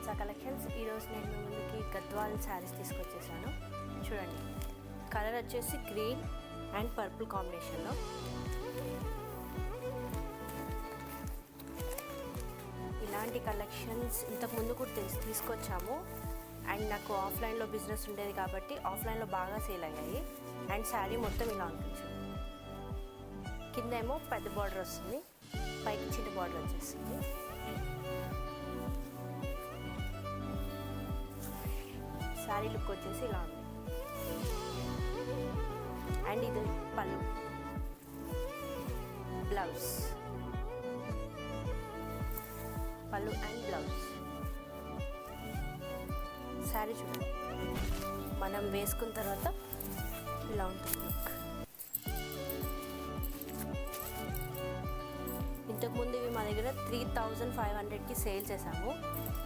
Hamsa collections. ఈరోజు నేను ముందుకి గద్వాల్ శారీస్ తీసుకొచ్చేసాను. చూడండి, కలర్ వచ్చేసి గ్రీన్ అండ్ పర్పుల్ కాంబినేషన్లో. ఇలాంటి కలెక్షన్స్ ఇంతకుముందు కూడా తీసుకొచ్చాము. అండ్ నాకు ఆఫ్లైన్లో బిజినెస్ ఉండేది కాబట్టి ఆఫ్లైన్లో బాగా సేల్ అయ్యాయి. అండ్ శారీ మొత్తం ఇలా ఉంటుంది. కింద ఏమో పెద్ద బార్డర్ వస్తుంది, పైకి చిన్న బార్డర్ వచ్చేస్తుంది. శారీ లుక్ వచ్చేసి ఇలా ఉంది. అండ్ ఇది పళ్ళు, బ్లౌజ్, పళ్ళు అండ్ బ్లౌజ్. శారీ చూడండి, మనం వేసుకున్న తర్వాత ఇలా ఉంటుంది లుక్. ఇంతకుముందు ఇవి మా దగ్గర 3500కి సేల్ చేసాము.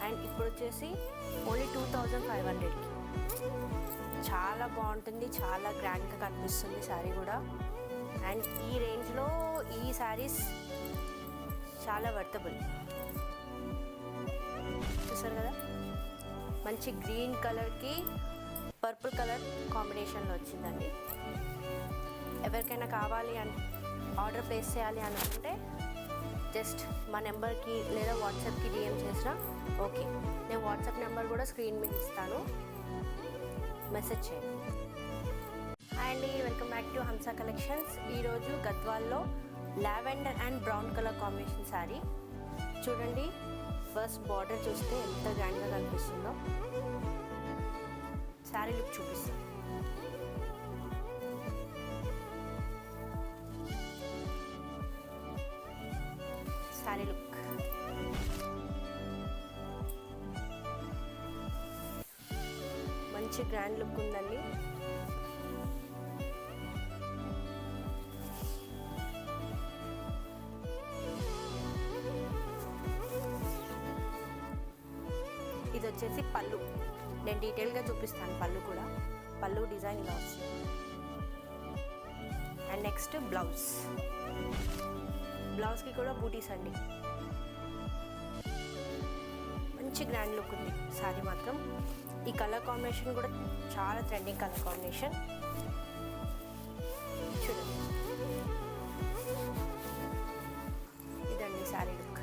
అండ్ ఇప్పుడు వచ్చేసి ఓన్లీ 2500కి. చాలా బాగుంటుంది, చాలా గ్రాండ్గా కనిపిస్తుంది శారీ కూడా. అండ్ ఈ రేంజ్లో ఈ శారీస్ చాలా వర్తబుల్. చూసారు కదా, మంచి గ్రీన్ కలర్కి పర్పుల్ కలర్ కాంబినేషన్లో వచ్చిందండి. ఎవరికైనా కావాలి అని ఆర్డర్ ప్లేస్ చేయాలి అనుకుంటే జస్ట్ మా నెంబర్కి లేదా వాట్సాప్కి డిఎం చేసినా ఓకే. నేను వాట్సాప్ నెంబర్ కూడా స్క్రీన్ మీద ఇస్తాను, మెసేజ్ చేయండి. హాయ్ అండి, welcome back to Hamsa collections. ఈరోజు గద్వాల్లో lavender and brown colour combination sari. చూడండి, ఫస్ట్ బార్డర్ చూస్తే ఎంత గ్రాండ్గా కనిపిస్తుందో. శారీ లుక్ చూపిస్తాను. శారీ లుక్ మంచి గ్రాండ్ లుక్ ఉందండి. ఇది వచ్చేసి పళ్ళు. నేను డీటెయిల్గా చూపిస్తాను పళ్ళు కూడా. పళ్ళు డిజైన్ ఇలా వస్తుంది. And next blouse. బ్లౌజ్కి కూడా బూటీస్ అండి. మంచి గ్రాండ్ లుక్ ఉంది శారీ మాత్రం. ఈ కలర్ కాంబినేషన్ కూడా చాలా ట్రెండింగ్ కలర్ కాంబినేషన్. చూడండి, ఇదండి శారీ లుక్.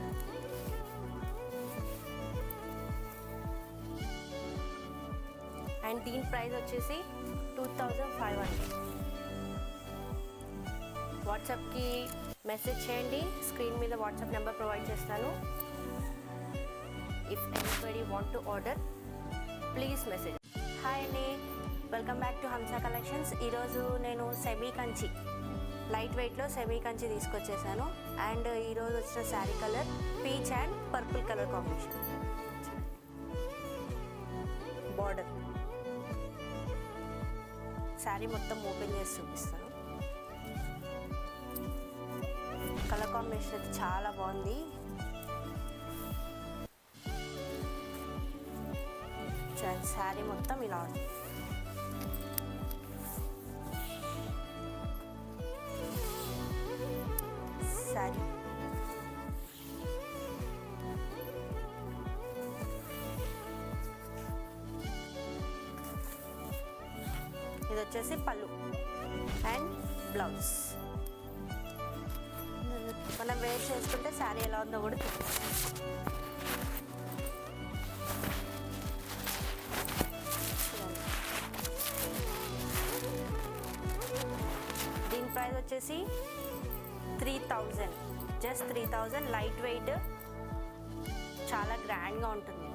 అండ్ దీని ప్రైస్ వచ్చేసి 2500. వాట్సాప్కి మెసేజ్ చేయండి, స్క్రీన్ మీద వాట్సాప్ నెంబర్ ప్రొవైడ్ చేస్తాను. If anybody want to order please message. Hi అండి, welcome back to Hamsa collections. ఈరోజు నేను సెమీ కంచి, లైట్ వెయిట్లో సెమీ కంచి తీసుకొచ్చేసాను. అండ్ ఈరోజు వచ్చిన sari colour peach and purple colour combination. Border sari మొత్తం ఓపెన్ చేసి చూపిస్తాను. కలర్ కాంబినేషన్ అయితే చాలా బాగుంది. శారీ మొత్తం ఇలా ఉంది. శారీ ఇది వచ్చేసి పళ్ళు అండ్ బ్లౌజ్. మనం వేర్ చేసుకుంటే శారీ ఎలా ఉందో కూడా చూపిస్తాం. దీని ప్రైస్ వచ్చేసి 3000, జస్ట్ 3000. లైట్ వెయిట్, చాలా గ్రాండ్గా ఉంటుంది.